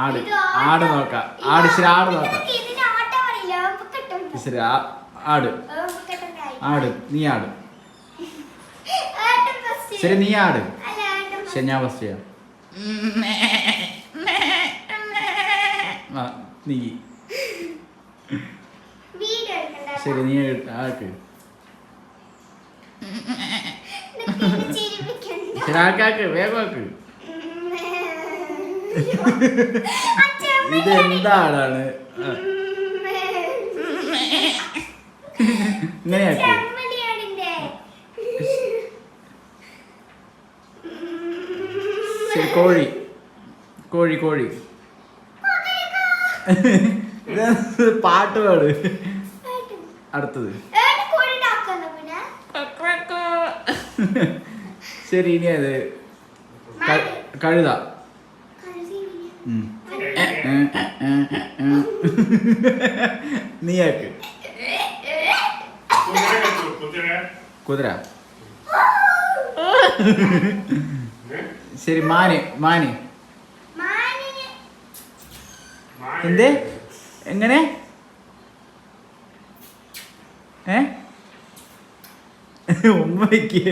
ആട് ആട് നോക്കാം. ആട് ശരി ആട് നോക്കാം. ശരി ആട് ആട് നീ ആട്. ശരി നീ ആട്. ശരി ഞാൻ ഫസ്റ്റ് ചെയ്യാം. നീ ശരി നീ ആക്ക്. ശരി ആക്കാക്ക് വേഗം ആക്ക്. ഇത് എന്താടാണ് ഇങ്ങനെയാക്ക്. ശരി കോഴി കോഴി കോഴി. പാട്ട് പാട്. അടുത്തത് ശരി ഇനി അത് കഴുത. നീയാക്ക്. കുതിര. ശരി മാന് മാന്. എന്തേ എങ്ങനെ ഉമ്മയ്ക്ക്